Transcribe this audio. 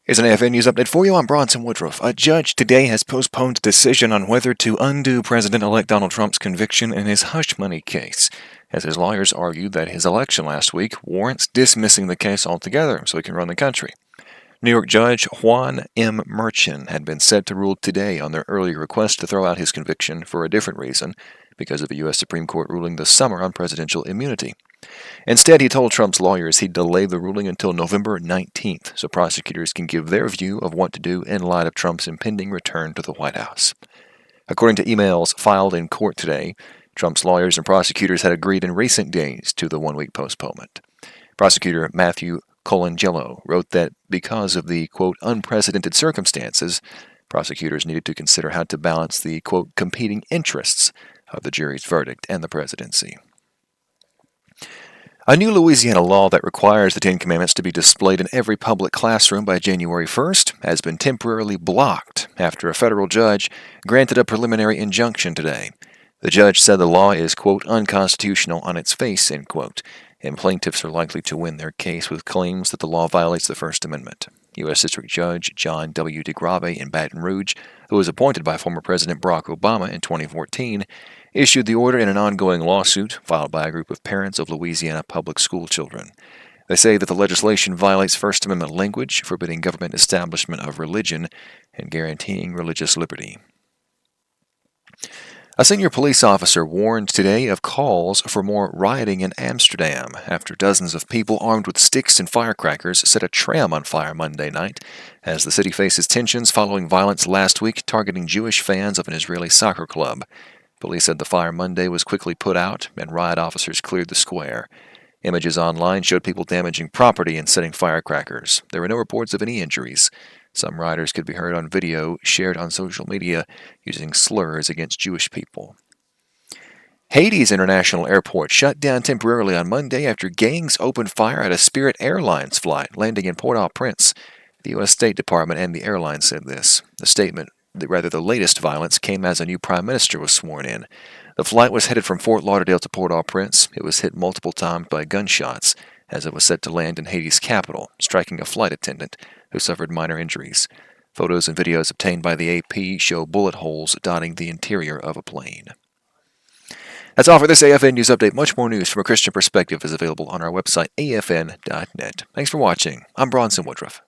Here's an AFN News update for you. I'm Bronson Woodruff. A judge today has postponed a decision on whether to undo President-elect Donald Trump's conviction in his hush money case, as his lawyers argued that his election last week warrants dismissing the case altogether so he can run the country. New York Judge Juan M. Merchan had been set to rule today on their earlier request to throw out his conviction for a different reason, because of a U.S. Supreme Court ruling this summer on presidential immunity. Instead, he told Trump's lawyers he'd delay the ruling until November 19th so prosecutors can give their view of what to do in light of Trump's impending return to the White House. According to emails filed in court today, Trump's lawyers and prosecutors had agreed in recent days to the one-week postponement. Prosecutor Matthew Colangelo wrote that because of the, quote, unprecedented circumstances, prosecutors needed to consider how to balance the, quote, competing interests of the jury's verdict and the presidency. A new Louisiana law that requires the Ten Commandments to be displayed in every public classroom by January 1st has been temporarily blocked after a federal judge granted a preliminary injunction today. The judge said the law is, quote, unconstitutional on its face, end quote, and plaintiffs are likely to win their case with claims that the law violates the First Amendment. U.S. District Judge John W. DeGrave in Baton Rouge, who was appointed by former President Barack Obama in 2014, issued the order in an ongoing lawsuit filed by a group of parents of Louisiana public school children. They say that the legislation violates First Amendment language, forbidding government establishment of religion and guaranteeing religious liberty. A senior police officer warned today of calls for more rioting in Amsterdam after dozens of people armed with sticks and firecrackers set a tram on fire Monday night as the city faces tensions following violence last week targeting Jewish fans of an Israeli soccer club. Police said the fire Monday was quickly put out and riot officers cleared the square. Images online showed people damaging property and setting firecrackers. There were no reports of any injuries. Some rioters could be heard on video shared on social media using slurs against Jewish people. Haiti's international airport shut down temporarily on Monday after gangs opened fire at a Spirit Airlines flight landing in Port-au-Prince. The U.S. State Department and the airline said this. The latest violence came as a new prime minister was sworn in. The flight was headed from Fort Lauderdale to Port-au-Prince. It was hit multiple times by gunshots as it was set to land in Haiti's capital, striking a flight attendant who suffered minor injuries. Photos and videos obtained by the AP show bullet holes dotting the interior of a plane. That's all for this AFN News Update. Much more news from a Christian perspective is available on our website, afn.net. Thanks for watching. I'm Bronson Woodruff.